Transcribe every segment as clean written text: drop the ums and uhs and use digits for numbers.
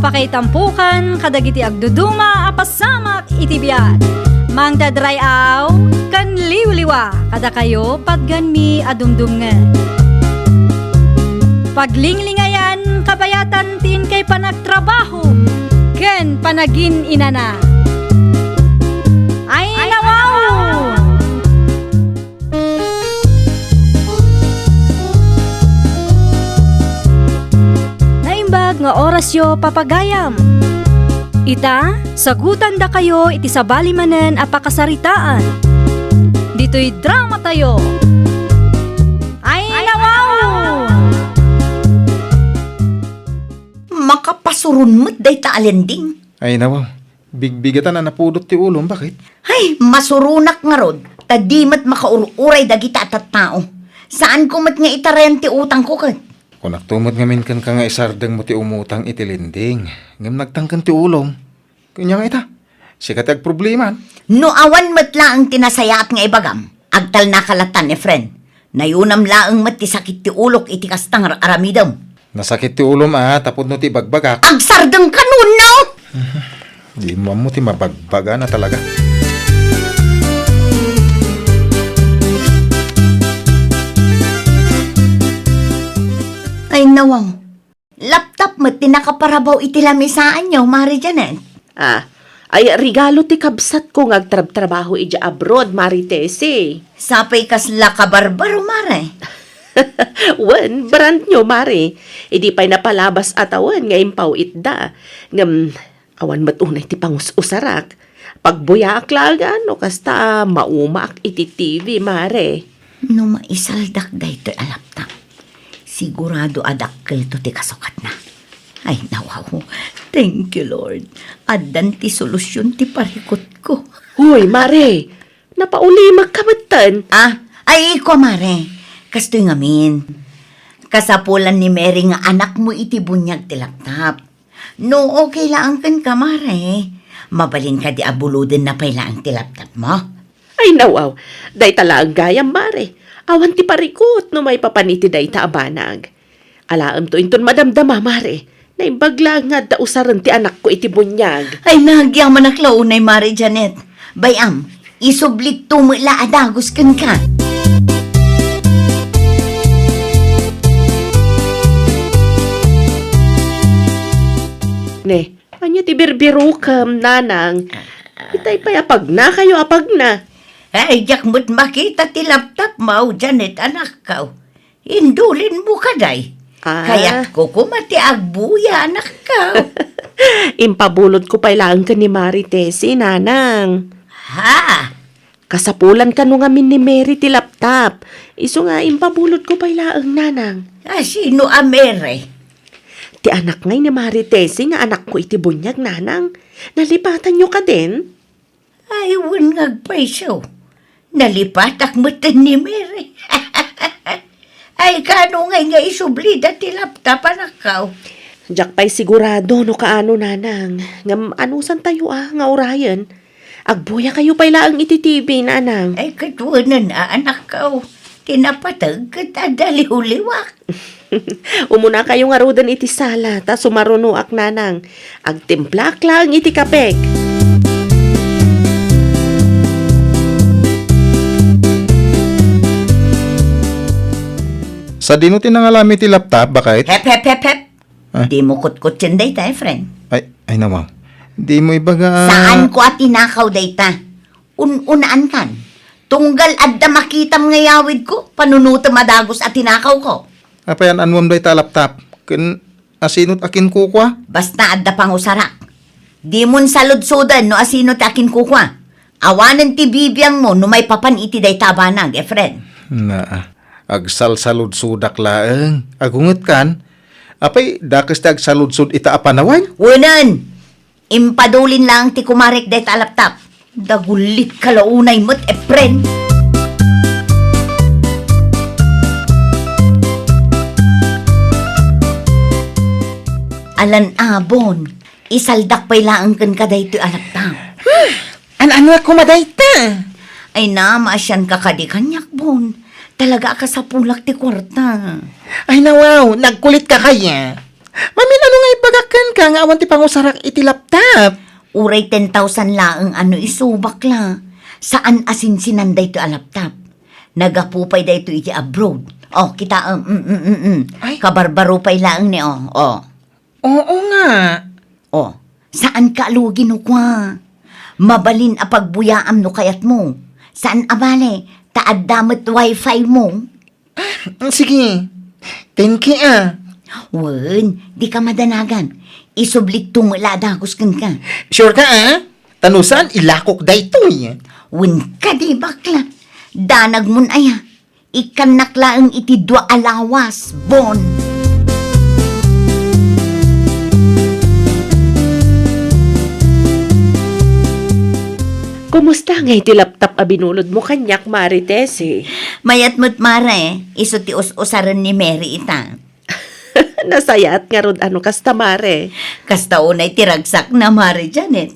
Apakaitampukan, kadagiti agduduma, apasamak itibiyat. Mang dadrayaw, kan liwliwa, kada kayo patgan mi adumdumngan. Paglinglingayan, kabayatan tin kay panagtrabaho, ken panagin inana. Ay nawaw! Naimbag nga orasyo papagayam. Ita, sagutan da kayo iti sabali manen apakasaritaan. Dito'y drama tayo. Ay nawaw! Makapasurun mo't day ta alending. Ay nawaw, bigbigatan na napudot ti ulom, bakit? Ay, masurunak nga rod. Tadimat makaururay dagita at tao. Saan ko mat nga itarayan ti utang ko kat? Kung nagtumot ngamin kan ka nga isardang mo ti umutang itilinding, ngam nagtangkan ti ulom. Kanya nga ita, sikat ag problema. No awan mat laang tinasayat nga ibagam. Agtal nakalatan ni friend. Nayunam laang mat ti sakit ti ulok iti kastang aramidam. Nasakit ti ulom tapod no ti bagbagak. Agsardang kanun no! Di mo ti mabagbaga na talaga. Ay nawaw. Laptop mo't tinakaparabaw iti lamisaan nyo, Mari Janet. Ay regalo ti kabsat ko ngagtrabaho ija abroad, Maritesi. Sapay kasla kabarbaro, Mare. Wen, brand nyo, Mari. Idi pa'y napalabas atawan nga impaw itda. Ngam, awan matunay ti pangus-usarak. Pagbuyaak lagan o kasta maumak iti TV, Mare. No maisaldak da ito'y alaptang. Sigurado adakkel to ti kasukat na. Ay, nawaw. Thank you, Lord. Adan ti solusyon ti parikot ko. Huy, Mare. Napaulimak kabatan. Ay, iko, Mare. Kastoy ngamin. Kasapulan ni Mary nga anak mo iti bunyag ti laptop. No, okay lang kan ka, Mare. Mabalin ka di abuludin na pailaan ti laptop mo. Ay, nawaw. Day talaang gayam, Mare. Awan ti parikot no may papaniti day taabanag. Alaam to inton madamdama, Mare. Naimbagla nga da usaran ti anak ko iti bunyag. Ay, nagyaman na klaunay, Mare Janet. Bayam, isublit tumula adagos kan ka. Ne, anya ti birbirukam, nanang. Itay payapag na kayo apag na. Ay, jak mo't makita ti laptop mo, Janet, anak ka. Indulin mo ka, day. Kaya't ko kumati agbuya, anak ka. Impabulot ko pailaan ka ni Maritesi, nanang. Ha? Kasapulan ka no ngamin ni Mary ti laptop. Iso nga impabulot ko pailaan, nanang. Sino amere? Ti anak ngay ni Maritesi nga anak ko iti bunyag, nanang. Nalipatan nyo ka din? Ay, wangagpay siya. Nalipatak mo ni Mary. Ay, kano nga isublida ti laptop, anak ka. Diyak pa'y sigurado no kaano, nanang. Ngam anusan tayo nga orayan. Agbuya kayo pailaang iti TV, nanang. Ay, katuwanan anak ka. Tinapatag ka daliw-liwak. Umuna kayo nga rodan iti sala, ta sumarunuak, nanang. Agtimplak lang iti kapek. Sa dino tinangalami ti laptop, bakit? Hep. Di mo kutkut yan day tayo, friend. Ay nawaw. Di mo ibaga... Saan ko at tinakaw day ta? Unaan kan. Tunggal adda makitam nga yawid ko. Panunuta madagos at tinakaw ko. Apayan anwam day ta laptop. Kun asinot akin kukwa? Basta adda pang usarak. Di mon saludsudan no asino takin kukwa. Awanan ti bibiyang mo no may papan iti day tabanag, friend. Agsalsalud sudak laeng. Agunget kan? Apay, dakes ti agsaludsud ita apanawan? Unan! Impadulin lang ti kumarek day ta laptop. Dagulit kalaunay mo't, friend. Alan abon, isaldak pa'y laang kan ka day ti laptop. Ano ako madayta? Ay na, maasyan ka kadikanyak, bon. Talaga ka sa pulak ti kwarta. Ay nawaw, nagkulit ka kaya. Mamin, ano nga ibagakan ka nga awan ti pangusarak iti laptop? Uray 10,000 laang ano isubak la. Saan asin sinanday to a laptop? Nagapupay da ito iti abroad. Oh, kita, Ay. kabarbaro pay laang ni, oh. Oo nga. Oh, saan ka alugin no kwa? Mabalin a pagbuyaam no kayat mo. Saan abale? Taad damat wifi mo. Sige. Thank you Wen, di ka madanagan. Isublik tungla dagos kan ka. Sure ka Tanusan, ilakok da ito Wen ka di bakla. Danag mun aya. Ikan naklaang iti dua alawas, bon. Kumusta nga iti laptop a binulod mo kanyak, Marites Mayat mo't mare, iso ti usaran ni Mary ita. Nasayat nga rod ano kasta, Mare. Kasta unay tiragsak na Mare Janet.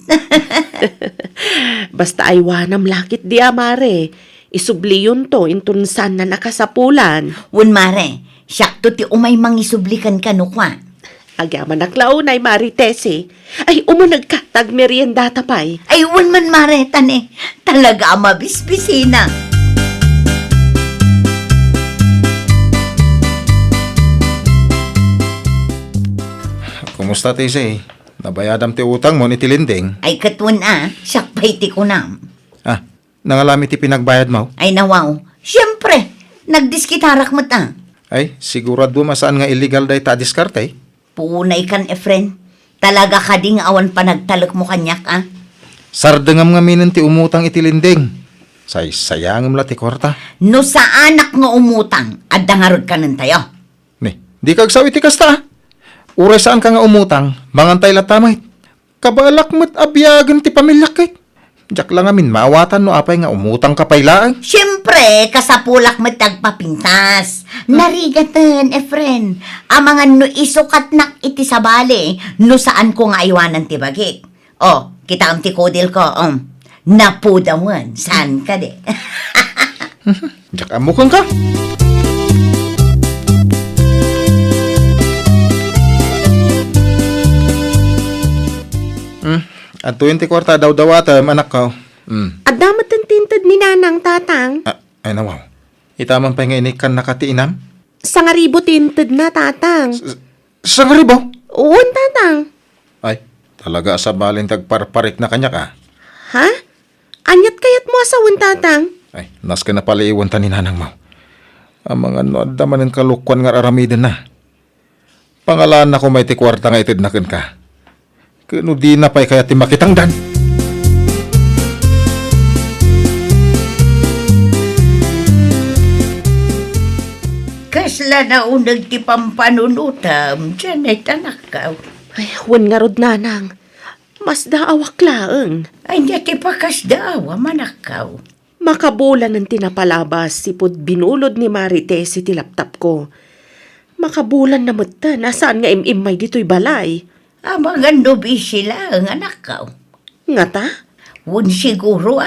Basta aywanam lakit di Mare. Isubli yun to, intunsan na nakasapulan. Wen Mare, syakto ti umay mangisublikan ka no kwa. Agaman naklaunay, Marites Ay, umunag ka, tag merienda tapay. Ay, wen man Mare, tane. Talaga mabisbisina. Kumusta Tese? Nabayadam ti utang mo ni Tilinding. Ay katwan syakpay ti kunam. Ah, nangalami ti pinagbayad mo? Ay nawaw, siyempre, nagdiskitarak mo ta. Ay, sigurado masaan nga illegal day ta diskarte. Punay kan, Efren. Talaga ka ding awan pa nagtalak mo kanyak, Sardengam nga minin ti umutang itilinding. Sayangam la ti kwarta. No sa anak nga umutang, at dangarod ka nun tayo. Ni, di kagsawi ti kasta. Uray saan ka nga umutang, mangantay latamay. Kabalak mo't abyagan ti pamilya kay. Diyak lang amin, maawatan no apay nga umutang kapaylaan. Siyempre, kasapulak mo tagpapintas. Narigatan, Efren. Amangan no isukat nak iti sabali, no saan ko nga iwanan ti bagik. Oh, kita ang ti kodil ko, napudawan, saan ka de? Diyak amukang ka. At 20 kwarta daw dawata, anak ko. At damat ang tintad ni nanang tatang. Ay nawaw. Itamang pa nga inikan nakatiinam? Sa nga ribo tintad na tatang. Sa nga ribo? Uwan tatang. Ay, talaga sa balin tagparparik na kanya ka. Ha? Anyat kayat mo asawan tatang? Ay, nas ka na pala iwan ta ni nanang mo. Ang mga noadaman ng kalukwan nga aramidin na. Pangalan na ko may tikwarta nga itid na ka. Kano di na pa'y kaya timakitang dan. Kasla na unag ti pampanunutam, Janet, anak ka. Ay, wan nga rod nanang. Mas daawak laeng. Ay, niya ti pakasdaawa, manakaw. Makabulan ng tinapalabas sipod binulod ni Marites ti laptop ko. Makabulan na muta, nasaan nga imimay dito'y balay. Amang nubi sila ang anak ka. Nga ta? Wun siguro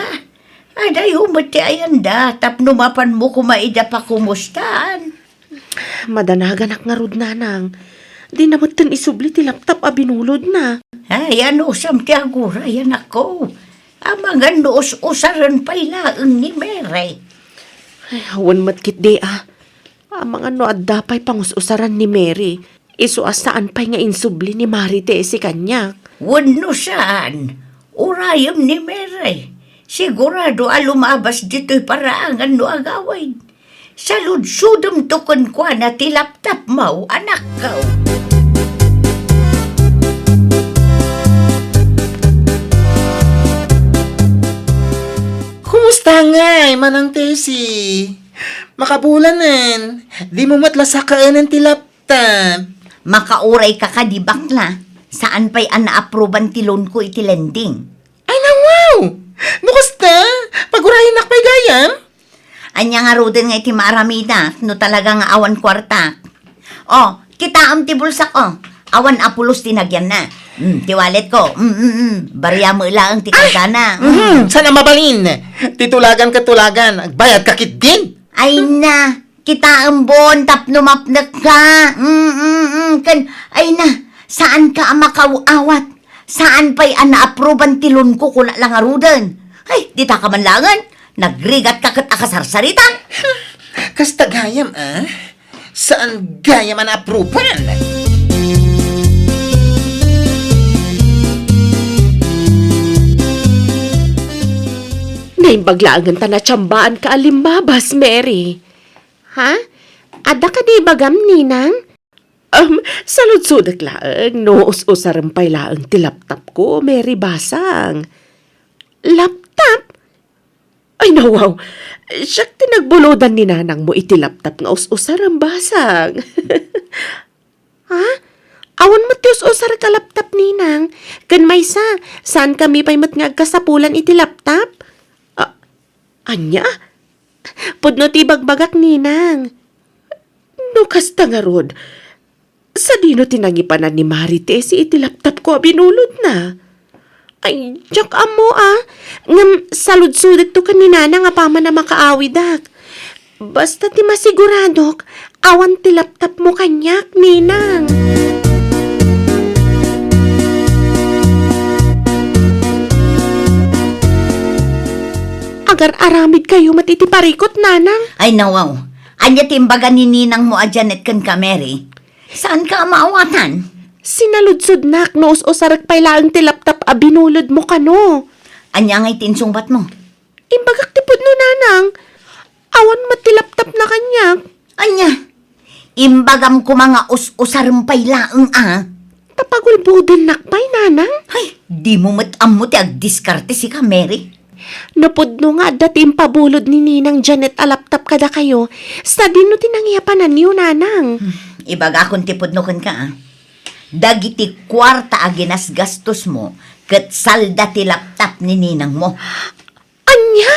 Aday umati ayanda, tapno mapan mo kumaida pa kumustaan. Madanaganak nga rod nanang. Di na mutan isubli ti laptop a binulod na. Ay, ano sam ti agura, yan ako. Amang us-usaran pa ilaang ni Mere. Ay, hawan matkit di Amang ano adapay pangususaran ni Mary. Isu asaan pa'y nga insubli ni Marites kanya. Wun no saan, urayam ni Mere. Sigurado lumabas dito'y paraangan no agawin. Saludsudom tukon kwa na tilaptap mo, anak ka. Kumusta nga manang Tesi? Makabulanan. Di mo matlasakaan ng tilaptop. Makauray ka ka di bakla. Saan pa'y ana-aproban ti loan ko iti lending? Ay nawaw! Nukusta? Pagurahin na pa'y gayam? Anya nga roden nga iti maaramida, no talaga nga awan kwarta. Oh, kita am ti bulsak awan apulos tinagyan na. Ti wallet ko. Barya mo ilang ti kagana. Sana mabalin. Titulagan. Bayad kakit din. Ay na, kita ang bon, tapnumapnak ka. Ay na, saan ka makawawat? Saan pa'y na-approvean tilon ko kula lang arudan? Ay, di ta ka manlangan. Nagrigat ka kat akasarsaritan. Kasta gayam, Saan gayam ang approval? Naimbaglaangan ta na tiyambaan ka alimbabas, Mary. Ha? Ada ka di bagam, ninang? Salud-sudak laang, no us-usarampay laang ti laptop ko, Mary Basang. Laptop? Ay, nawaw. Siyak tinagbulodan ni nanang mo iti laptop nga us-usaram basang. Ha? Awan mo ti us-usar ka laptop, ninang. Kan maysa, saan kami pa'y matngag kasapulan iti laptop? Anya? Pudno ti bagbagak, ninang. No, kasta nga rod. Sa dino tinangipanan ni Marites iti laptop ko binulod na. Ay, jak amo ngam salud-sudat to kanina nga paman na makaawidak. Basta ti masiguradok, awan ti laptop mo kanyak, ninang. Agar aramid kayo matitiparikot, nanang. Ay nawaw, anya timbaga ni ninang mo a Janet kan ka, Mary. Saan ka maawatan? Sinaludsod nak, no us-usarak pa'y laang ti laptop binulod mo kano. Anya nga'y tinsungbat mo? Imbagak tipod no, nanang. Awan mati laptop na kanyak. Anya, imbagam ko mga us-usarumpay laang Tapagulbudin nakpay, nanang. Ay, di mo matam mo ti agdiskarte si ka, Mary. Napudno nga dating pabulod ni Ninang Janet a laptop kada kayo. Sa dino tinangyapanan niyo, nanang. Ibaga kung tipudnukan ka, Dagiti kwarta aginas gastos mo, kat salda ti laptop ni ninang mo. Anya?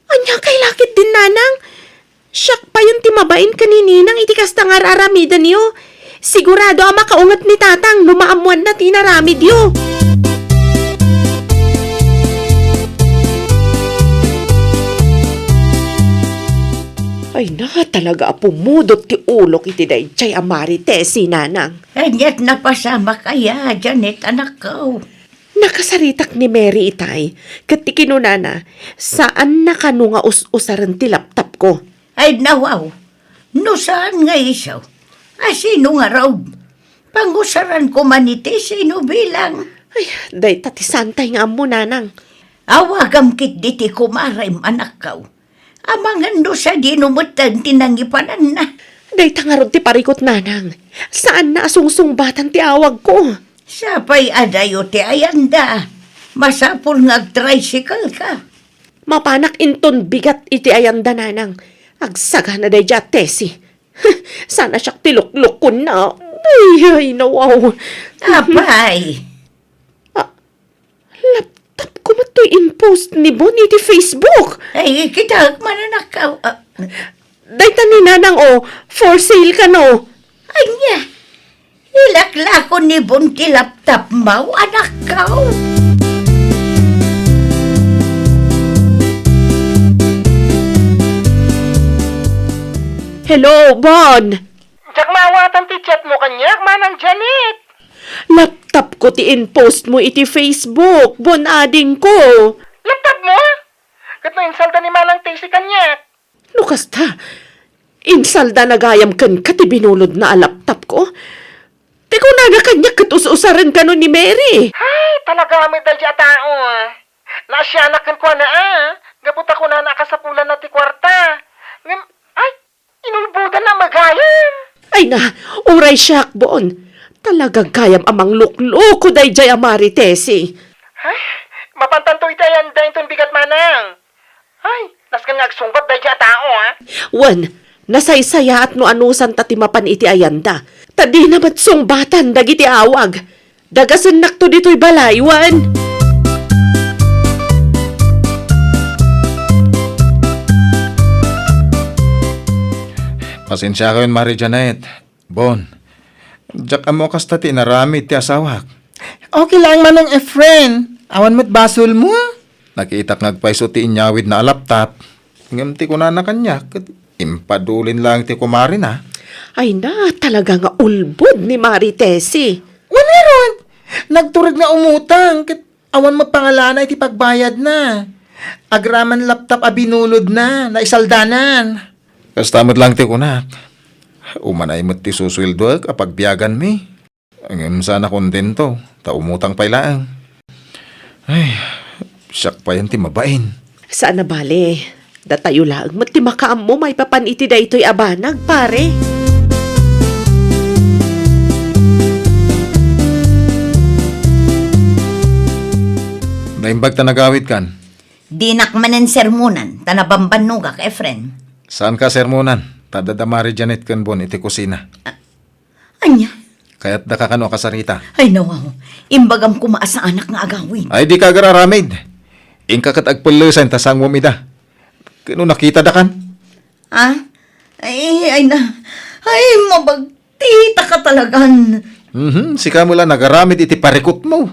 Anya kay lakit din, nanang? Siyak pa yung timabain ka ni Ninang iti kasta nga raramida niyo. Sigurado ang makaungat ni tatang lumaamuan na tinaramid yo. Ay na, talaga apumudot ti ulok iti dayjay Marites, si nanang. Anyat napasama kaya, Janet, anak ko. Nakasaritak ni Mary itay, kat ti kinunana, saan na kanu nga us-usaran ti laptop ko? Ay nawaw, no saan nga isaw? Sino nga raw? Pangusaran ko maniti, sino bilang? Ay, day tati santay nga amo, nanang. Awagam kit diti kumarim, anak ko. Amangan do sa dinumutan tinangipanan na. Day tangarod ti parikot, nanang. Saan na asungsung-batan ti awag ko? Sapay adayo ti ayanda. Masapul nga tricycle ka. Mapanak inton bigat iti ayanda, nanang. Agsaga na day jatesi. Sana siyak tiluklukon na. Ay, nawaw. Apay. Laptop ko matoy in-post ni Bon iti Facebook. Ay, kita mananakaw. Day tani, nanang, for sale ka no. Anya, ilaklako ni Bunti laptop mo, anak ko. Hello, Bon. Jak mawatan ti chat mo kanyak, manang Janet. Laptop ko ti in-post mo iti Facebook. Bon ading ko. Laptop mo? Kat no insalta ni manang Tesi kanyak. Lukas ta. Insalda na gayam kan kati binulod na a laptop ko. Ti ko na kanya katus-usaran ka no ni Mary. Ay, talaga may dalya tao. Naasyanak ko na Gaputa ko na nakasapulan na ti kwarta. Ay, inulbudan na magayan. Ay na, uray siyak, Bon. Talagang kayam amang lukloko day jay Maritesi. Ay, mapantanto itayan dahin ton bigat manang. Ay, naskan nga agsungbat dalya tao Wan, nasaysaya at no anusan tatimapan iti ayanda. Tadi naman sungbatan dagiti awag. Dagasan nakto dito'y balaywan. Pasensya ko yun, Mari Janet. Bon, jak amo kasta ti naramid ti asawak. Okay lang manong friend. Awan mo't basol mo. Nakiitak ngagpaiso ti inyawid na laptop. Ngam ti kunana kanya. Impadulin lang ti kumari na. Ay na, talaga nga ulbod ni Maritesi. Wala ron. Nagturag na umutang. Kat awan magpangalana iti pagbayad na. Agraman laptop abinulod na. Naisaldanan. Kastamot lang ti kunak. Umanay mo't ti suswildo kapag biyagan mi. Ang sana kontento. Ta umutang pay laang. Ay, siyak pa yan ti mabain. Saan na bale? Datayo lang, matimakaam mo may papaniti da ito'y abanag, pare. Naimbag ta nagawit kan. Di nakmanen sermonan, tanabamban nuga ka, Efren. Saan ka sermonan? Tadadamari Janet kan bon iti kusina. Anya? Kaya't da ka kano kasarita. Ay nawaw, imbagam kumaas sa anak nga agawin. Ay di ka gararamid. Ingka kat agpulusan tasang mumida. Kano nakita da kan? Ha? Ay na. Ay, mabagtita ka talagan. Sika mo lang nagaramid iti parikot mo.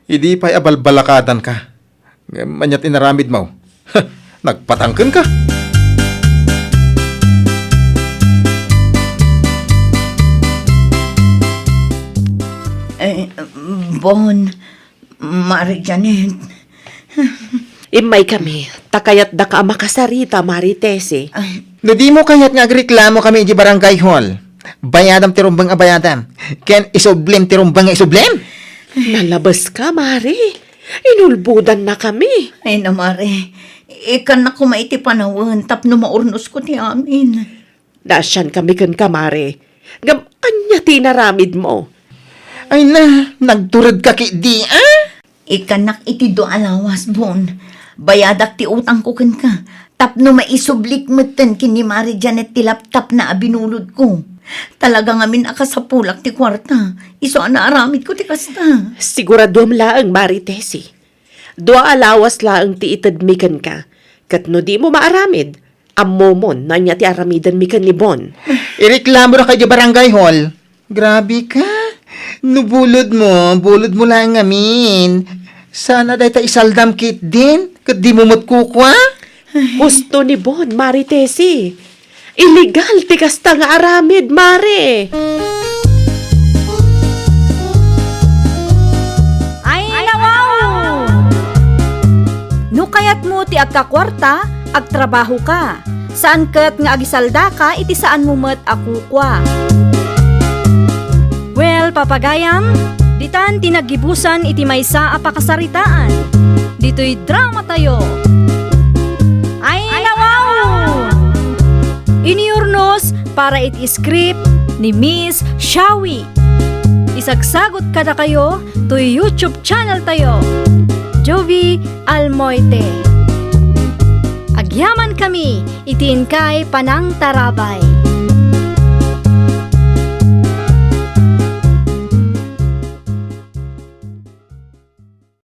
Hindi pa'y abalbalakadan ka. Manyat inaramid mo. Nagpatangkan ka. Bon, Mari Janet. Imay kami, takayat da ka makasarita, Maritesi. No di mo kayat nga agreklamo kami di barangay hall. Bayadam ti rumbang abayadam. Ken isublem ti rumbang nga isublem. Nalabas ka, Mari. Inulbudan na kami. Ay na, Mari. Ikan na kumaiti panawin, tapno maurnos ko ti amin. Dasyan kami kan ka, Mari. Ngam, anya tinaramid mo. Ay na, nagturad ka ki di Ikanak iti do alawas, Bon. Bayadak ti utang ko ken ka. Tapno maisublik meten kini Mari Janet ti laptop na abinulod ko. Talaga ngamin akasapulak ti kwarta. Iso na aramid ko ti kasta. Siguradom laang, Maritesi. Dua alawas laang ti itadmikan ka. Kat no di mo maaramid, ammomon na niya ti aramidan mikan ni Bon. Ireklamo na kay di barangay hall. Grabe ka. No bulod mo lang amin. Sana dahi ta isaldam kit din. Kat di mo matkukwa. Gusto ni Bon, Maritesi. Illegal ti kasta nga aramid, Mare. Ay, nawaw! No kayat mo ti agkakwarta, agtrabaho ka. Saan kat nga agisalda ka, iti saan mo met akukwa. Well, papagayam, ditan tinagibusan iti maysa a pakasaritaan. Dito'y drama tayo. Ay, nawaw! Iniurnos para iti script ni Miss Shawi. Isagsagot kada kayo to YouTube channel tayo. Jovi Almoite. Agyaman kami, itiin kay Panang Tarabay.